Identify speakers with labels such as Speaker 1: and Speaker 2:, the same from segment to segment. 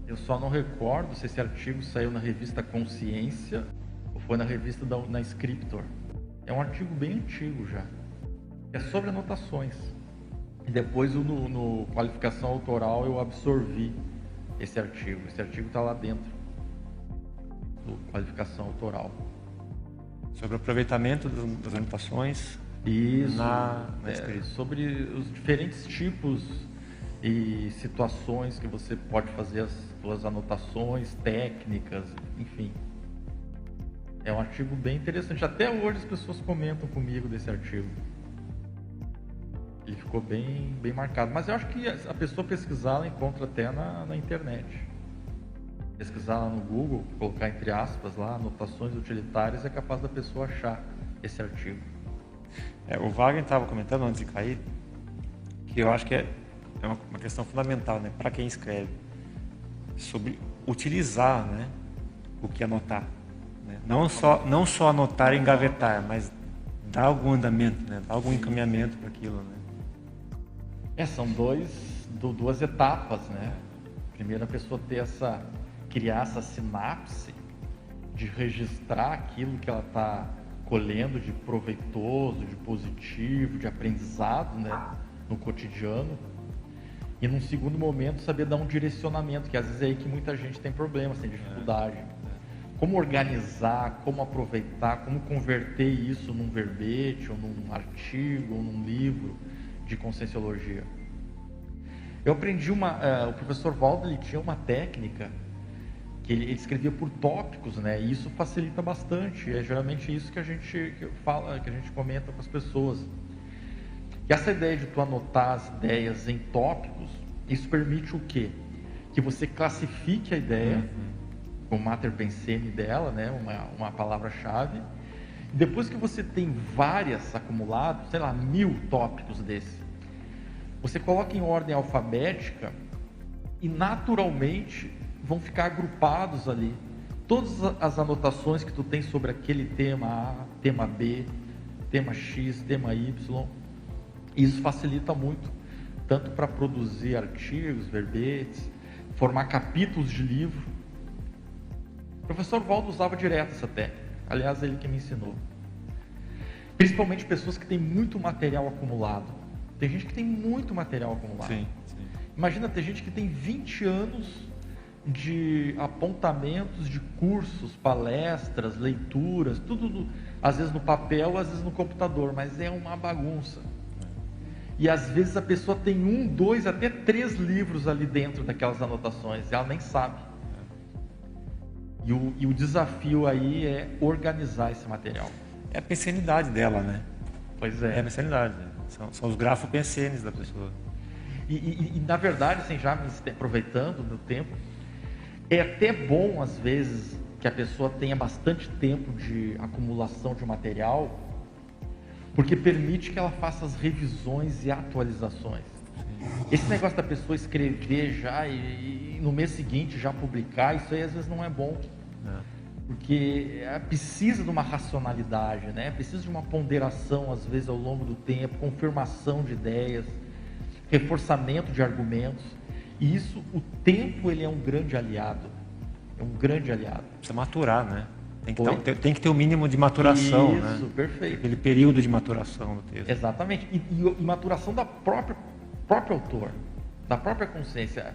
Speaker 1: Eu só não recordo se esse artigo saiu na revista Consciência ou foi na revista na Scriptor. É um artigo bem antigo já. É sobre anotações. E depois no Qualificação Autoral eu absorvi esse artigo. Esse artigo está lá dentro do Qualificação Autoral.
Speaker 2: Sobre o aproveitamento das anotações.
Speaker 1: Isso,
Speaker 2: na escrita.
Speaker 1: sobre os diferentes tipos e situações que você pode fazer as suas anotações, técnicas, enfim. É um artigo bem interessante. Até hoje as pessoas comentam comigo desse artigo. Ele ficou bem marcado. Mas eu acho que a pessoa pesquisar, ela encontra até na internet. Pesquisar lá no Google, colocar entre aspas lá, anotações utilitárias, é capaz da pessoa achar esse artigo.
Speaker 2: O Wagner estava comentando antes de cair que eu acho que é uma questão fundamental, né, para quem escreve, sobre utilizar, né, o que anotar, né? Não só anotar e engavetar, mas dar algum andamento, né, dar algum encaminhamento para aquilo, né?
Speaker 1: São duas etapas, né? Primeiro a pessoa criar essa sinapse de registrar aquilo que ela está colhendo de proveitoso, de positivo, de aprendizado, né, no cotidiano. E num segundo momento saber dar um direcionamento, que às vezes é aí que muita gente tem problemas, tem dificuldade. Como organizar, como aproveitar, como converter isso num verbete, ou num artigo, ou num livro de conscienciologia. Eu aprendi o professor Valdo, ele tinha uma técnica que ele escrevia por tópicos, né? E isso facilita bastante. É geralmente isso que a gente comenta com as pessoas. E essa ideia de tu anotar as ideias em tópicos, isso permite o quê? Que você classifique a ideia, com o mater pensene dela, né? Uma palavra-chave. Depois que você tem várias acumuladas, sei lá, 1000 tópicos desses, você coloca em ordem alfabética e naturalmente vão ficar agrupados ali todas as anotações que tu tem sobre aquele tema A, tema B, tema X, tema Y. Isso facilita muito, tanto para produzir artigos, verbetes, formar capítulos de livro. O professor Valdo usava direto essa técnica, aliás, ele que me ensinou. Principalmente pessoas que têm muito material acumulado. Tem gente que tem muito material acumulado.
Speaker 2: Sim.
Speaker 1: Imagina, tem gente que tem 20 anos de apontamentos de cursos, palestras, leituras, tudo, às vezes no papel, às vezes no computador, mas é uma bagunça. E às vezes a pessoa tem 1, 2, até 3 livros ali dentro daquelas anotações, e ela nem sabe. E o desafio aí é organizar esse material.
Speaker 2: É a pensenidade dela, né?
Speaker 1: Pois é.
Speaker 2: É a pensenidade. São os grafopensenes da pessoa.
Speaker 1: E na verdade, assim, já me aproveitando do tempo, é até bom às vezes que a pessoa tenha bastante tempo de acumulação de material, porque permite que ela faça as revisões e atualizações. Esse negócio da pessoa escrever já e no mês seguinte já publicar, isso aí às vezes não é bom. Porque precisa de uma racionalidade, né? Precisa de uma ponderação, às vezes, ao longo do tempo, confirmação de ideias, reforçamento de argumentos. E isso, o tempo, ele é um grande aliado. É um grande aliado.
Speaker 2: Precisa maturar, né? Tem que ter o mínimo de maturação, né?
Speaker 1: Isso, perfeito.
Speaker 2: Aquele período de maturação do texto.
Speaker 1: Exatamente. E maturação da próprio autor, da própria consciência.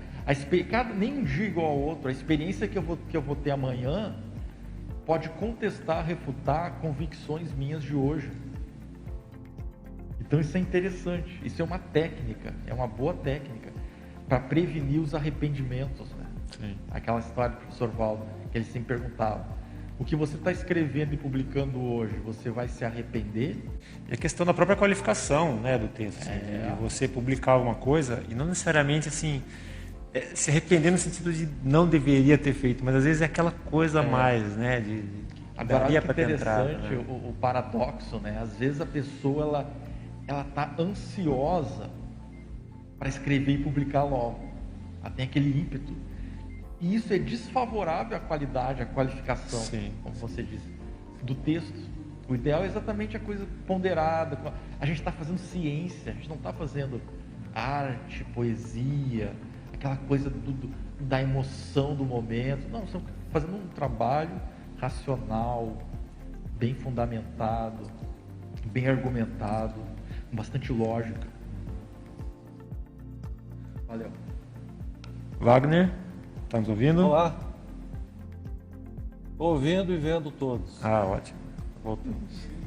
Speaker 1: Nem um dia igual ao outro. A experiência que eu vou ter amanhã pode contestar, refutar convicções minhas de hoje. Então isso é interessante. Isso é uma técnica, é uma boa técnica para prevenir os arrependimentos, né?
Speaker 2: Sim.
Speaker 1: Aquela história do professor Valdo, que ele sempre perguntava: o que você está escrevendo e publicando hoje, você vai se arrepender?
Speaker 2: E a questão da própria qualificação, né, do texto. De você publicar alguma coisa e não necessariamente assim se arrepender no sentido de não deveria ter feito, mas às vezes é aquela coisa a mais, né, de
Speaker 1: agora
Speaker 2: daria
Speaker 1: olha que
Speaker 2: para ter entrado,
Speaker 1: interessante,
Speaker 2: né?
Speaker 1: o paradoxo, né? Às vezes a pessoa ela está ansiosa para escrever e publicar logo. Ela tem aquele ímpeto. E isso é desfavorável à qualidade, à qualificação,
Speaker 2: Sim.
Speaker 1: como você disse, do texto. O ideal é exatamente a coisa ponderada. A gente está fazendo ciência, a gente não está fazendo arte, poesia, aquela coisa da emoção do momento. Não, estamos fazendo um trabalho racional, bem fundamentado, bem argumentado, com bastante lógica. Valeu.
Speaker 2: Wagner, está nos ouvindo?
Speaker 3: Olá. Ouvindo e vendo todos.
Speaker 2: Ah, ótimo. Voltamos.